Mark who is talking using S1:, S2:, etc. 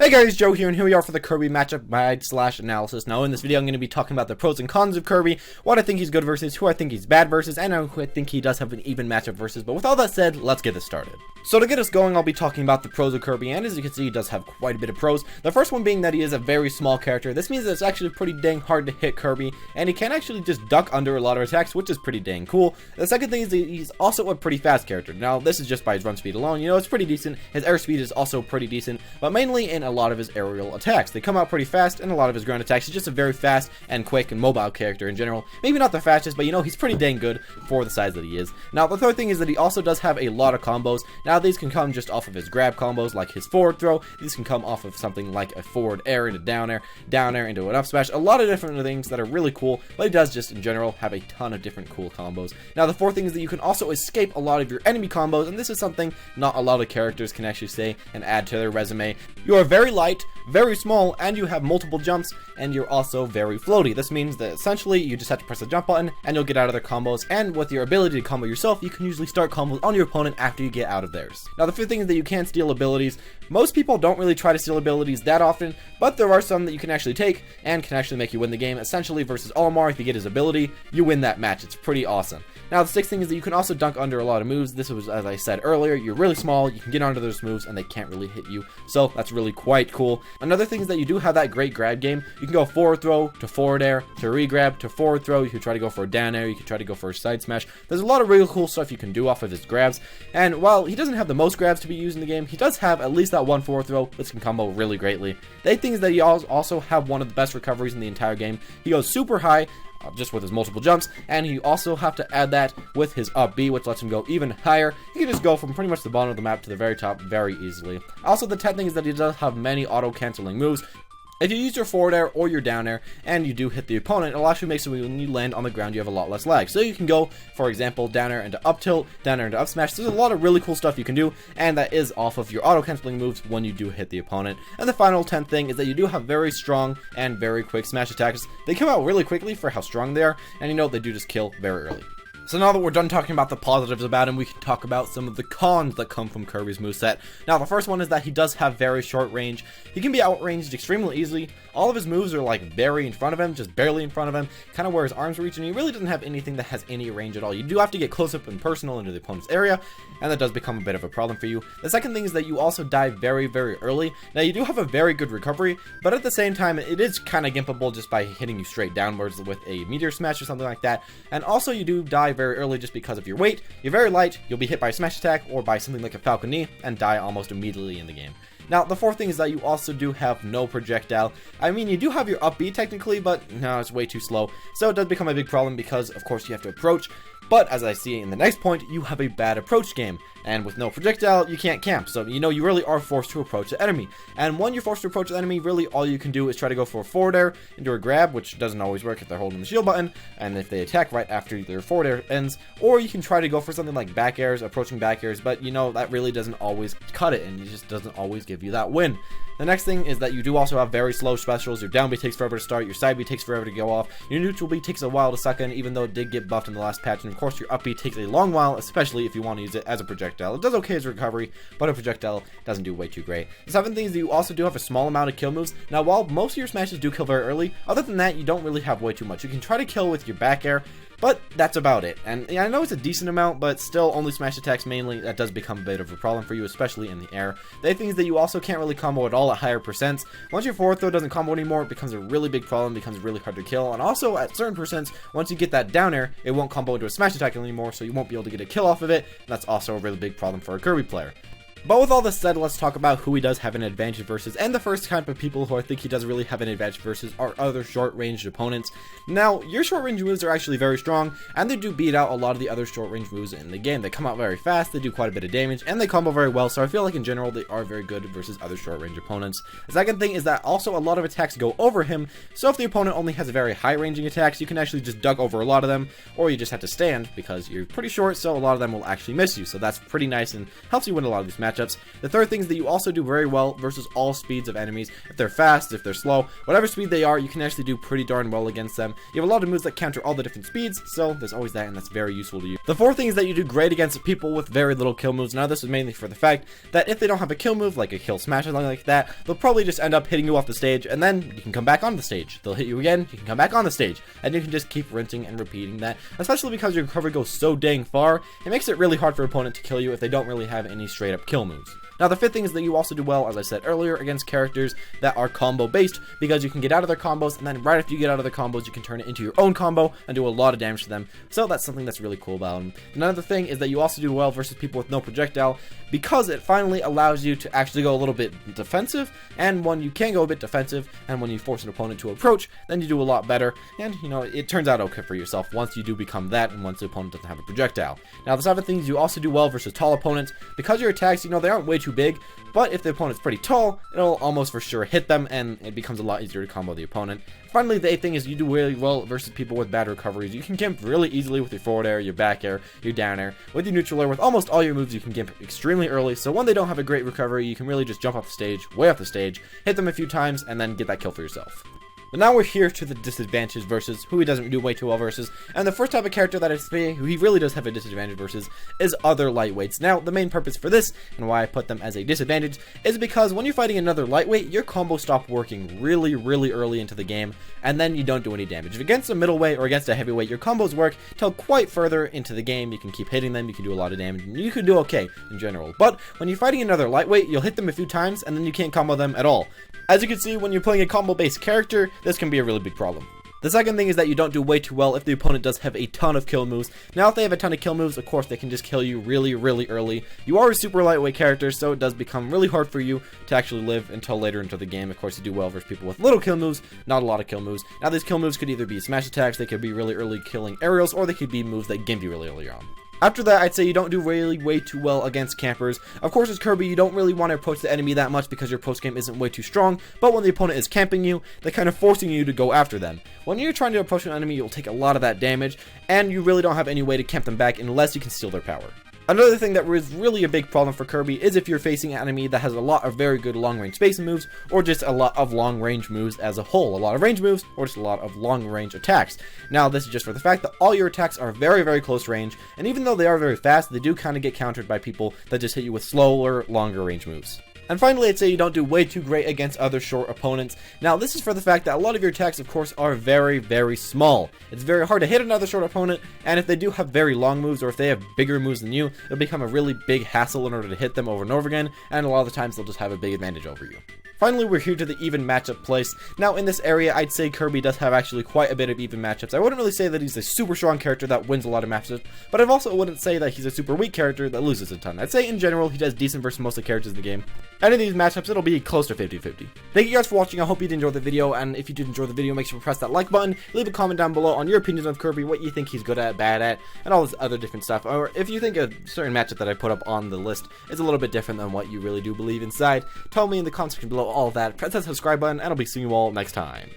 S1: Hey guys, Joe here, and here we are for the Kirby matchup guide/analysis. Now in this video I'm going to be talking about the pros and cons of Kirby, what I think he's good versus, who I think he's bad versus, and who I think he does have an even matchup versus. But with all that said, let's get this started. So to get us going, I'll be talking about the pros of Kirby, and as you can see, he does have quite a bit of pros. The first one being that he is a very small character. This means that it's actually pretty dang hard to hit Kirby, and he can actually just duck under a lot of attacks, which is pretty dang cool. The second thing is that he's also a pretty fast character. Now this is just by his run speed alone, you know, it's pretty decent. His air speed is also pretty decent, but mainly in a lot of his aerial attacks. They come out pretty fast, and a lot of his ground attacks. He's just a very fast and quick and mobile character in general. Maybe not the fastest, but you know, he's pretty dang good for the size that he is. Now the third thing is that he also does have a lot of combos. Now these can come just off of his grab combos, like his forward throw. These can come off of something like a forward air into down air into an up smash. A lot of different things that are really cool, but he does just in general have a ton of different cool combos. Now the fourth thing is that you can also escape a lot of your enemy combos, and this is something not a lot of characters can actually say and add to their resume. You are very light, very small, and you have multiple jumps, and you're also very floaty. This means that essentially you just have to press the jump button and you'll get out of their combos, and with your ability to combo yourself, you can usually start combos on your opponent after you get out of theirs. Now the fifth thing is that you can steal abilities. Most people don't really try to steal abilities that often, but there are some that you can actually take and can actually make you win the game. Essentially versus Olimar, if you get his ability, you win that match. It's pretty awesome. Now the sixth thing is that you can also dunk under a lot of moves. This was, as I said earlier, you're really small, you can get under those moves and they can't really hit you, so that's really quite cool. Another thing is that you do have that great grab game. You can go forward throw to forward air to re-grab to forward throw. You can try to go for a down air, you can try to go for a side smash. There's a lot of really cool stuff you can do off of his grabs, and while he doesn't have the most grabs to be used in the game, he does have at least that one forward throw, which can combo really greatly. The eighth thing is that he also have one of the best recoveries in the entire game. He goes super high, just with his multiple jumps, and you also have to add that with his up B, which lets him go even higher. He can just go from pretty much the bottom of the map to the very top very easily. Also, the 10th thing is that he does have many auto-canceling moves. If you use your forward air or your down air and you do hit the opponent, it'll actually make so when you land on the ground you have a lot less lag. So you can go, for example, down air into up tilt, down air into up smash. There's a lot of really cool stuff you can do, and that is off of your auto canceling moves when you do hit the opponent. And the final 10th thing is that you do have very strong and very quick smash attacks. They come out really quickly for how strong they are, and you know they do just kill very early. So now that we're done talking about the positives about him, we can talk about some of the cons that come from Kirby's moveset. Now, the first one is that he does have very short range. He can be outranged extremely easily. All of his moves are like very in front of him, just barely in front of him, kind of where his arms reach, and he really doesn't have anything that has any range at all. You do have to get close up and personal into the opponent's area, and that does become a bit of a problem for you. The second thing is that you also die very, very early. Now, you do have a very good recovery, but at the same time, it is kind of gimpable just by hitting you straight downwards with a meteor smash or something like that. And also, you do die very early just because of your weight. You're very light, you'll be hit by a smash attack or by something like a Falcon Knee and die almost immediately in the game. Now, the fourth thing is that you also do have no projectile. I mean, you do have your up B technically, but no, it's way too slow. So it does become a big problem because, of course, you have to approach. But as I see in the next point, you have a bad approach game. And with no projectile, you can't camp. So, you know, you really are forced to approach the enemy. And when you're forced to approach the enemy, really all you can do is try to go for a forward air into a grab, which doesn't always work if they're holding the shield button, and if they attack right after their forward air ends. Or you can try to go for something like back airs, approaching back airs, but you know, that really doesn't always cut it, and it just doesn't always give you that win. The next thing is that you do also have very slow specials. Your down B takes forever to start, your side B takes forever to go off, your neutral B takes a while to suck in, even though it did get buffed in the last patch, and of course your up B takes a long while, especially if you want to use it as a projectile. It does okay as a recovery, but a projectile doesn't do way too great. The seventh thing is that you also do have a small amount of kill moves. Now, while most of your smashes do kill very early, other than that, you don't really have way too much. You can try to kill with your back air, but that's about it. And I know it's a decent amount, but still only smash attacks mainly. That does become a bit of a problem for you, especially in the air. The eighth thing is that you also can't really combo at all at higher percents. Once your forward throw doesn't combo anymore, it becomes a really big problem, becomes really hard to kill. And also at certain percents, once you get that down air, it won't combo into a smash attack anymore, so you won't be able to get a kill off of it. And that's also a really big problem for a Kirby player. But with all this said, let's talk about who he does have an advantage versus, and the first type of people who I think he does really have an advantage versus are other short-ranged opponents. Now, your short-range moves are actually very strong, and they do beat out a lot of the other short-range moves in the game. They come out very fast, they do quite a bit of damage, and they combo very well, so I feel like in general they are very good versus other short-range opponents. The second thing is that also a lot of attacks go over him, so if the opponent only has very high-ranging attacks, you can actually just duck over a lot of them, or you just have to stand because you're pretty short, so a lot of them will actually miss you, so that's pretty nice and helps you win a lot of these matchups. matchups. The third thing is that you also do very well versus all speeds of enemies. If they're fast, if they're slow, whatever speed they are, you can actually do pretty darn well against them. You have a lot of moves that counter all the different speeds, so there's always that, and that's very useful to you. The fourth thing is that you do great against people with very little kill moves. Now this is mainly for the fact that if they don't have a kill move, like a kill smash or something like that, they'll probably just end up hitting you off the stage, and then you can come back on the stage. They'll hit you again, you can come back on the stage, and you can just keep rinsing and repeating that, especially because your recovery goes so dang far. It makes it really hard for an opponent to kill you if they don't really have any straight up kill moves. Now the fifth thing is that you also do well, as I said earlier, against characters that are combo based, because you can get out of their combos, and then right after you get out of their combos, you can turn it into your own combo and do a lot of damage to them. So that's something that's really cool about them. Another thing is that you also do well versus people with no projectile, because it finally allows you to actually go a little bit defensive, and when you can go a bit defensive, and when you force an opponent to approach, then you do a lot better, and you know, it turns out okay for yourself once you do become that, and once the opponent doesn't have a projectile. Now the seventh thing is you also do well versus tall opponents, because your attacks, you know, they aren't way too big, but if the opponent's pretty tall, it'll almost for sure hit them, and it becomes a lot easier to combo the opponent. Finally, the eighth thing is you do really well versus people with bad recoveries. You can gimp really easily with your forward air, your back air, your down air. With your neutral air, with almost all your moves, you can gimp extremely early, so when they don't have a great recovery, you can really just jump off the stage, way off the stage, hit them a few times, and then get that kill for yourself. But now we're here to the disadvantages versus who he doesn't do way too well versus, and the first type of character that I say who he really does have a disadvantage versus is other lightweights. Now the main purpose for this, and why I put them as a disadvantage, is because when you're fighting another lightweight, your combos stop working really early into the game, and then you don't do any damage. If against a middleweight or against a heavyweight, your combos work till quite further into the game. You can keep hitting them, you can do a lot of damage, and you can do okay in general. But when you're fighting another lightweight, you'll hit them a few times, and then you can't combo them at all. As you can see, when you're playing a combo-based character, this can be a really big problem. The second thing is that you don't do way too well if the opponent does have a ton of kill moves. Now, if they have a ton of kill moves, of course, they can just kill you really early. You are a super lightweight character, so it does become really hard for you to actually live until later into the game. Of course, you do well versus people with little kill moves, not a lot of kill moves. Now, these kill moves could either be smash attacks, they could be really early killing aerials, or they could be moves that gimp you really early on. After that, I'd say you don't do really way too well against campers. Of course, as Kirby, you don't really want to approach the enemy that much because your post game isn't way too strong, but when the opponent is camping you, they're kind of forcing you to go after them. When you're trying to approach an enemy, you'll take a lot of that damage, and you really don't have any way to camp them back unless you can steal their power. Another thing that is really a big problem for Kirby is if you're facing an enemy that has a lot of very good long-range spacing moves, or just a lot of long-range moves as a whole. A lot of range moves, or just a lot of long-range attacks. Now, this is just for the fact that all your attacks are very close range, and even though they are very fast, they do kind of get countered by people that just hit you with slower, longer range moves. And finally, I'd say you don't do way too great against other short opponents. Now, this is for the fact that a lot of your attacks, of course, are very small. It's very hard to hit another short opponent, and if they do have very long moves, or if they have bigger moves than you, it'll become a really big hassle in order to hit them over and over again, and a lot of the times they'll just have a big advantage over you. Finally, we're here to the even matchup place. Now, in this area, I'd say Kirby does have actually quite a bit of even matchups. I wouldn't really say that he's a super strong character that wins a lot of matchups, but I also wouldn't say that he's a super weak character that loses a ton. I'd say, in general, he does decent versus most of the characters in the game. And in these matchups, it'll be close to 50-50. Thank you guys for watching. I hope you did enjoy the video, and if you did enjoy the video, make sure to press that like button, leave a comment down below on your opinions of Kirby, what you think he's good at, bad at, and all this other different stuff. Or if you think a certain matchup that I put up on the list is a little bit different than what you really do believe inside, tell me in the comment section below all of that. Press that subscribe button, and I'll be seeing you all next time.